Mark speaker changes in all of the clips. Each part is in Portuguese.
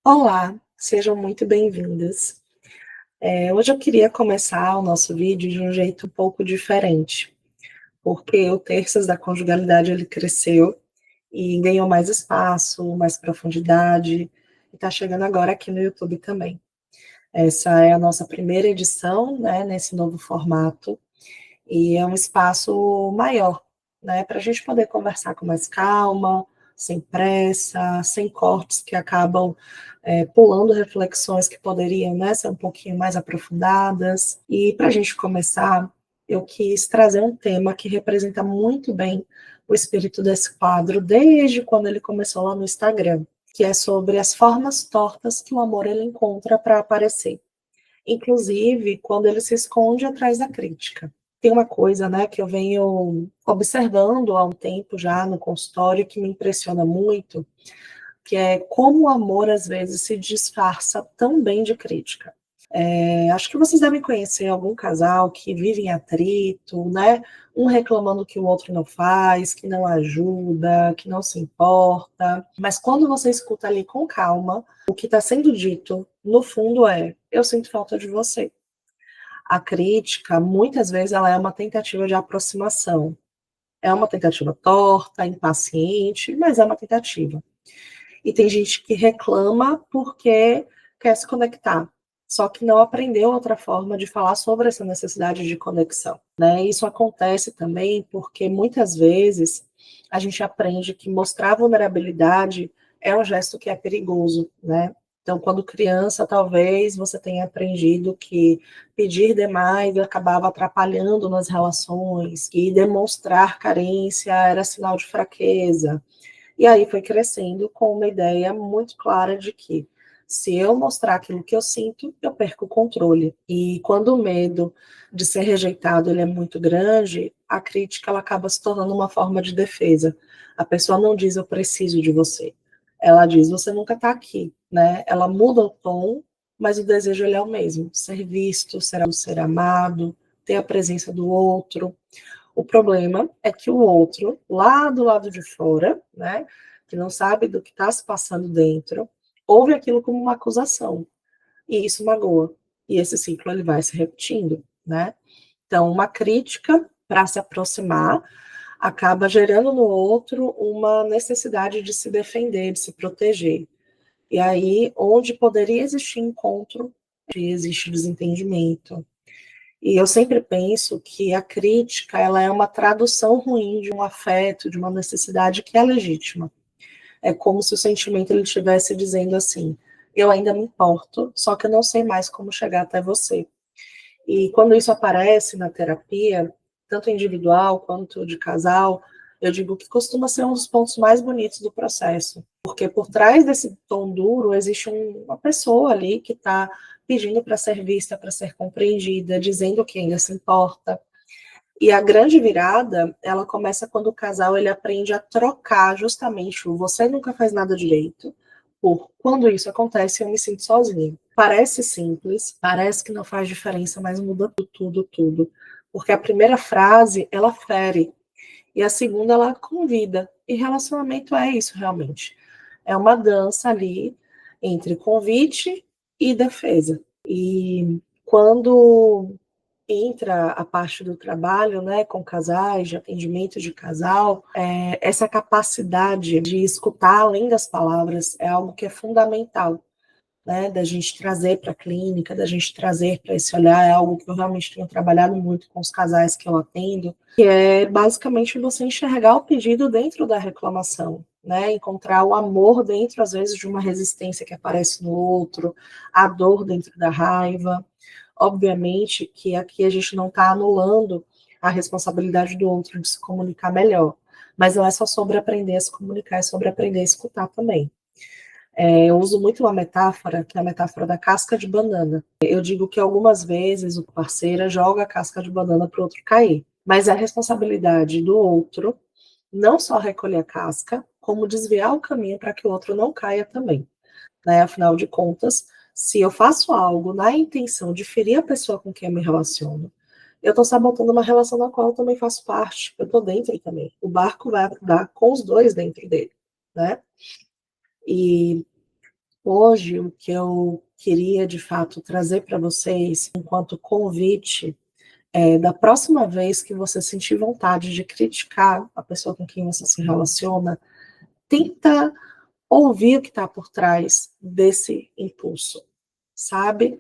Speaker 1: Olá, sejam muito bem-vindas. Hoje eu queria começar o nosso vídeo de um jeito um pouco diferente, porque o Terças da Conjugalidade ele cresceu e ganhou mais espaço, mais profundidade, e está chegando agora aqui no YouTube também. Essa é a nossa primeira edição, né, nesse novo formato, e é um espaço maior, né, para a gente poder conversar com mais calma, sem pressa, sem cortes que acabam pulando reflexões que poderiam, né, ser um pouquinho mais aprofundadas. E para a gente começar, eu quis trazer um tema que representa muito bem o espírito desse quadro desde quando ele começou lá no Instagram, que é sobre as formas tortas que o amor ele encontra para aparecer, inclusive quando ele se esconde atrás da crítica. Tem uma coisa, né, que eu venho observando há um tempo já no consultório que me impressiona muito, que é como o amor às vezes se disfarça tão bem de crítica. Acho que vocês devem conhecer algum casal que vive em atrito, né? Um reclamando que o outro não faz, que não ajuda, que não se importa. Mas quando você escuta ali com calma, o que está sendo dito, no fundo, é: eu sinto falta de você. A crítica, muitas vezes, ela é uma tentativa de aproximação. É uma tentativa torta, impaciente, mas é uma tentativa. E tem gente que reclama porque quer se conectar, só que não aprendeu outra forma de falar sobre essa necessidade de conexão, né? Isso acontece também porque muitas vezes a gente aprende que mostrar vulnerabilidade é um gesto que é perigoso, né? Então, quando criança, talvez você tenha aprendido que pedir demais acabava atrapalhando nas relações, que demonstrar carência era sinal de fraqueza. E aí foi crescendo com uma ideia muito clara de que, se eu mostrar aquilo que eu sinto, eu perco o controle. E quando o medo de ser rejeitado ele é muito grande, a crítica ela acaba se tornando uma forma de defesa. A pessoa não diz eu preciso de você. Ela diz você nunca está aqui, né? Ela muda o tom, mas o desejo ele é o mesmo: ser visto, ser amado, ter a presença do outro. O problema é que o outro, lá do lado de fora, né, que não sabe do que está se passando dentro, ouve aquilo como uma acusação, e isso magoa. E esse ciclo ele vai se repetindo, né? Então, uma crítica para se aproximar acaba gerando no outro uma necessidade de se defender, de se proteger. E aí, onde poderia existir encontro, existe desentendimento. E eu sempre penso que a crítica ela é uma tradução ruim de um afeto, de uma necessidade que é legítima. É como se o sentimento ele estivesse dizendo assim: eu ainda me importo, só que eu não sei mais como chegar até você. E quando isso aparece na terapia, tanto individual quanto de casal, eu digo que costuma ser um dos pontos mais bonitos do processo, porque por trás desse tom duro existe uma pessoa ali que está pedindo para ser vista, para ser compreendida, dizendo que ainda se importa. E a grande virada, ela começa quando o casal ele aprende a trocar justamente o você nunca faz nada direito por quando isso acontece eu me sinto sozinho. Parece simples, parece que não faz diferença, mas muda tudo, tudo. Porque a primeira frase, ela fere, e a segunda, ela convida. E relacionamento é isso, realmente. É uma dança ali entre convite e defesa. E quando entra a parte do trabalho, né, com casais, de atendimento de casal, essa capacidade de escutar além das palavras é algo que é fundamental, né, da gente trazer para a clínica, da gente trazer para esse olhar, é algo que eu realmente tenho trabalhado muito com os casais que eu atendo, que é basicamente você enxergar o pedido dentro da reclamação, né, encontrar o amor dentro, às vezes, de uma resistência que aparece no outro, a dor dentro da raiva. Obviamente que aqui a gente não está anulando a responsabilidade do outro de se comunicar melhor, mas não é só sobre aprender a se comunicar, é sobre aprender a escutar também. Eu uso muito uma metáfora, que é a metáfora da casca de banana. Eu digo que algumas vezes o parceiro joga a casca de banana para o outro cair, mas é a responsabilidade do outro não só recolher a casca, como desviar o caminho para que o outro não caia também, né? Afinal de contas, se eu faço algo na intenção de ferir a pessoa com quem eu me relaciono, eu estou sabotando uma relação da qual eu também faço parte, eu estou dentro também. O barco vai afundar com os dois dentro dele, né? E Hoje, o que eu queria, de fato, trazer para vocês, enquanto convite, da próxima vez que você sentir vontade de criticar a pessoa com quem você se relaciona, tenta ouvir o que está por trás desse impulso, sabe?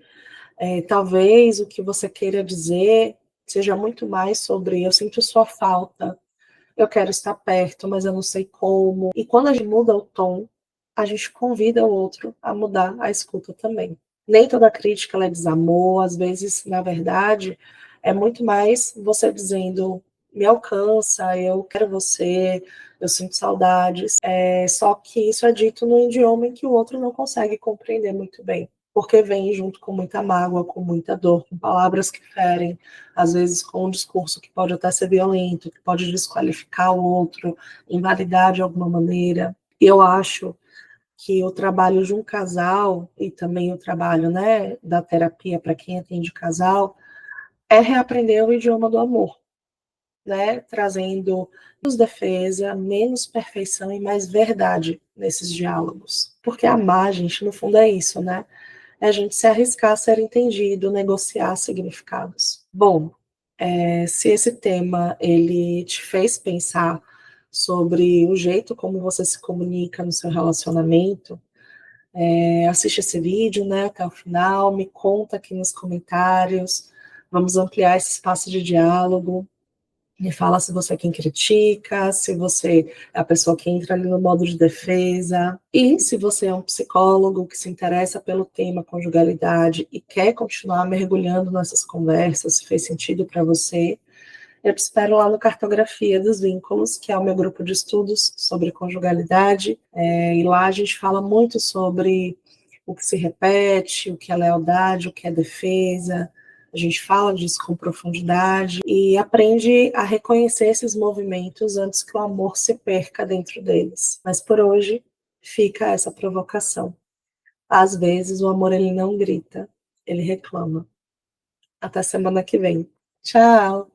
Speaker 1: Talvez o que você queira dizer seja muito mais sobre eu sinto sua falta, eu quero estar perto, mas eu não sei como. E quando a gente muda o tom, a gente convida o outro a mudar a escuta também. Nem toda crítica ela é desamor, às vezes, na verdade, é muito mais você dizendo: me alcança, eu quero você, eu sinto saudades. Só que isso é dito num idioma em que o outro não consegue compreender muito bem, porque vem junto com muita mágoa, com muita dor, com palavras que ferem, às vezes com um discurso que pode até ser violento, que pode desqualificar o outro, invalidar de alguma maneira. Eu acho que o trabalho de um casal e também o trabalho, né, da terapia para quem atende casal é reaprender o idioma do amor, né, trazendo menos defesa, menos perfeição e mais verdade nesses diálogos. Porque amar, gente, no fundo é isso, né? É a gente se arriscar a ser entendido, negociar significados. Bom, se esse tema ele te fez pensar sobre o jeito como você se comunica no seu relacionamento, assiste esse vídeo, né, até o final, me conta aqui nos comentários, vamos ampliar esse espaço de diálogo. Me fala se você é quem critica, se você é a pessoa que entra ali no modo de defesa, e se você é um psicólogo que se interessa pelo tema conjugalidade e quer continuar mergulhando nessas conversas, se fez sentido para você, eu te espero lá no Cartografia dos Vínculos, que é o meu grupo de estudos sobre conjugalidade, e lá a gente fala muito sobre o que se repete, o que é lealdade, o que é defesa. A gente fala disso com profundidade e aprende a reconhecer esses movimentos antes que o amor se perca dentro deles. Mas por hoje fica essa provocação. Às vezes o amor ele não grita, ele reclama. Até semana que vem. Tchau!